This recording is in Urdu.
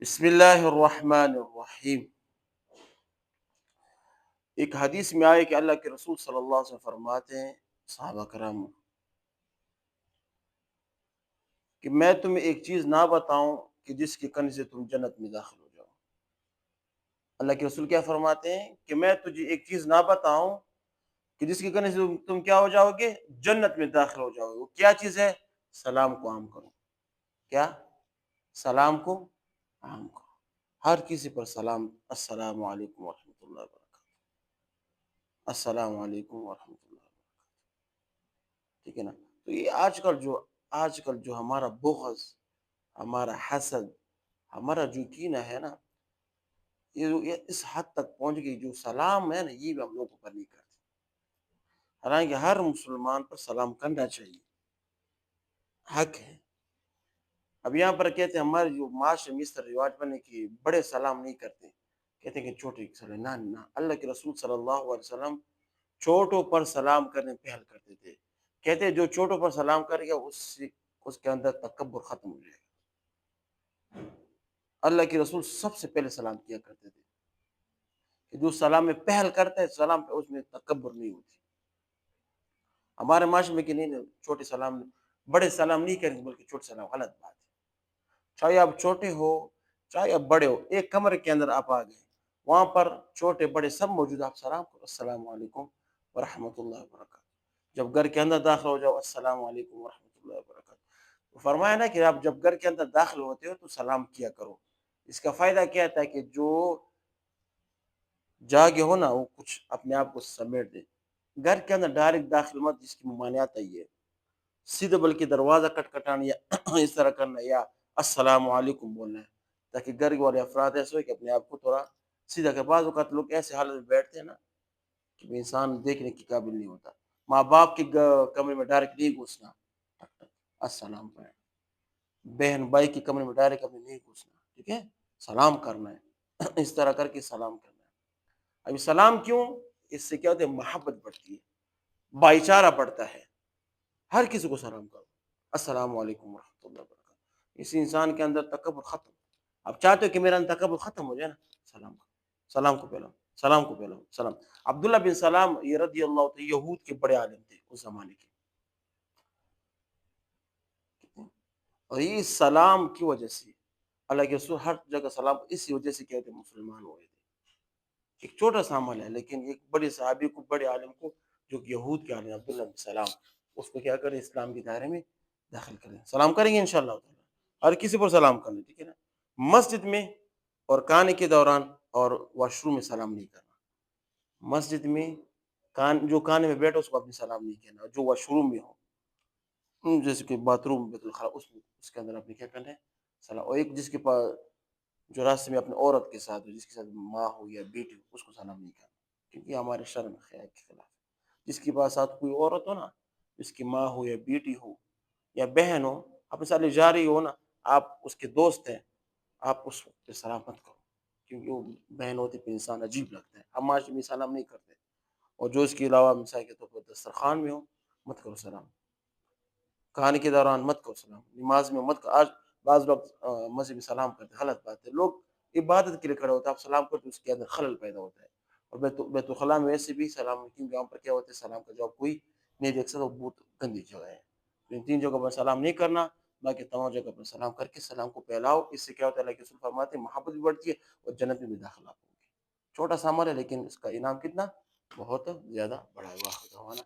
بسم اللہ الرحمن الرحیم۔ ایک حدیث میں آئے کہ اللہ کے رسول صلی اللہ علیہ وسلم فرماتے ہیں صحابہ کرام کہ میں تمہیں ایک چیز نہ بتاؤں کہ جس کے کرنے سے تم جنت میں داخل ہو جاؤ۔ اللہ کے رسول کیا فرماتے ہیں کہ میں تجھے ایک چیز نہ بتاؤں کہ جس کے کرنے سے تم کیا ہو جاؤ گے؟ جنت میں داخل ہو جاؤ گے۔ وہ کیا چیز ہے؟ سلام کو عام کرو۔ کیا؟ سلام کو عام کرو۔ ہر کسی پر سلام، السلام علیکم ورحمۃ اللہ وبرکاتہ، السلام علیکم ورحمۃ اللہ وبرکاتہ۔ ٹھیک ہے نا؟ تو یہ آج کل جو ہمارا بغض، ہمارا حسد، ہمارا جو کینہ ہے نا، یہ اس حد تک پہنچ گئی، جو سلام ہے نا یہ بھی ہم لوگوں پر نہیں کرتے۔ حالانکہ ہر مسلمان پر سلام کرنا چاہیے، حق ہے۔ اب یہاں پر کہتے ہیں ہمارے جو معاشرے میں اس طرح رواج بنے کہ بڑے سلام نہیں کرتے، کہتے ہیں کہ چھوٹے سلام۔ نہ، اللہ کے رسول صلی اللہ علیہ وسلم چھوٹوں پر سلام کرنے پہل کرتے تھے۔ کہتے ہیں جو چھوٹوں پر سلام کرے گا اس کے اندر تکبر ختم ہو جائے گا۔ اللہ کے رسول سب سے پہلے سلام کیا کرتے تھے کہ جو سلام میں پہل کرتا ہے سلام پہ اس میں تکبر نہیں ہوتی۔ ہمارے معاشرے میں کہ نہیں، چھوٹے سلام، بڑے سلام نہیں کریں گے بلکہ چھوٹے سلام، غلط بات ہے۔ چاہے آپ چھوٹے ہو چاہے آپ بڑے ہو، ایک کمرے کے اندر آپ آ گئے، وہاں پر چھوٹے بڑے سب موجود، آپ سلام کرو، السلام علیکم ورحمۃ اللہ وبرکاتہ۔ جب گھر کے اندر داخل ہو جاؤ، السلام علیکم ورحمۃ اللہ وبرکاتہ۔ فرمایا نا کہ آپ جب گھر کے اندر داخل ہوتے ہو تو سلام کیا کرو۔ اس کا فائدہ کیا ہے؟ کہ جو جاگے ہو نا وہ کچھ اپنے آپ کو سمیٹ دے۔ گھر کے اندر ڈائریکٹ داخل مت، جس کی ممانعت ہے یہ سیدھے، بلکہ دروازہ کٹکھٹانا یا اس طرح کرنا یا السلام علیکم بولنا ہے، تاکہ گھر والے افراد ایسے ہو کہ اپنے آپ کو تھوڑا سیدھا کر۔ بعض اوقات لوگ ایسے حالت میں بیٹھتے ہیں نا کہ انسان دیکھنے کے قابل نہیں ہوتا۔ ماں باپ کے کمرے میں ڈائریکٹ نہیں گھسنا، السلام پڑھنا۔ بہن بھائی کے کمرے میں ڈائریکٹ کبھی نہیں گھسنا، ٹھیک ہے؟ سلام کرنا ہے، اس طرح کر کے سلام کرنا ہے۔ ابھی سلام کیوں؟ اس سے کیا ہوتا ہے؟ محبت بڑھتی ہے، بھائی چارہ بڑھتا ہے۔ ہر کسی کو سلام کرو، السلام علیکم ورحمۃ اللہ وبرکاتہ۔ اس انسان کے اندر تکبر ختم۔ اب چاہتے ہو کہ میرا اندر تکبر ختم ہو جائے نا، سلام کرو، سلام کو پھیلاؤ، سلام کو پھیلاؤ، سلام۔ عبداللہ بن سلام یہ رضی اللہ عنہ یہود کے بڑے عالم تھے اس زمانے کے، اور یہ سلام کی وجہ سے اللہ کے رسول ہر جگہ سلام، اسی وجہ سے کہتے ہیں مسلمان ہوئے تھے۔ ایک چھوٹا سا عمل ہے لیکن ایک بڑے صحابی کو، بڑے عالم کو، جو کہ یہود کے عالم عبداللہ بن سلام، اس کو کیا کریں؟ اسلام کے دائرے میں داخل کریں۔ سلام کریں گے انشاءاللہ تعالی، ہر کسی پر سلام کرنا، ٹھیک ہے نا؟ مسجد میں اور کھانے کے دوران اور واش روم میں سلام نہیں کرنا۔ مسجد میں جو کھانے میں بیٹھو اس کو اپنی سلام نہیں کہنا، جو واش روم میں ہو جیسے کہ باتھ روم، بیت الخلاء، اس کے اندر اپنے کیا کرنا ہے؟ سلام۔ اور ایک جس کے پاس جو راستے میں اپنے عورت کے ساتھ ہو، جس کے ساتھ ماں ہو یا بیٹی ہو، اس کو سلام نہیں کرنا، کیونکہ یہ ہمارے شرم خیال کے خلاف ہے۔ جس کے پاس ساتھ کوئی عورت ہو نا، جس کی ماں ہو یا بیٹی ہو یا بہن ہو، اپنے ساتھ لے جا رہی ہو نا، آپ اس کے دوست ہیں، آپ اس پہ سلام مت کرو، کیونکہ وہ بہن ہوتی پہ انسان عجیب لگتا ہے۔ ہم معاشرے میں سلام نہیں کرتے، اور جو اس کے علاوہ مثال کے طور پر دسترخوان میں ہو، مت کرو سلام۔ کھانے کے دوران مت کرو سلام، نماز میں مت کرو۔ آج بعض لوگ مسجد میں سلام کرتے ہیں، غلط بات ہے۔ لوگ عبادت کے لیے کھڑے ہوتے ہیں، آپ سلام کرتے اس کے اندر خلل پیدا ہوتا ہے۔ اور بیت الخلاء میں ویسے بھی سلام، کیونکہ وہاں پر کیا ہوتا ہے؟ سلام کا جواب کوئی نہیں دیکھ سکتا، وہ بہت گندی جگہ ہے۔ ان 3 جگہوں پر سلام نہیں کرنا، باقی تمام جگہ پر سلام کر کے سلام کو پھیلاؤ۔ اس سے کیا ہوتا ہے؟ اللہ کے رسول فرماتے ہیں محبت بھی بڑھتی ہے اور جنت میں بھی داخل آپ ہوں گے۔ چھوٹا سا عمل ہے لیکن اس کا انعام کتنا؟ بہت زیادہ بڑا ہوا ہے۔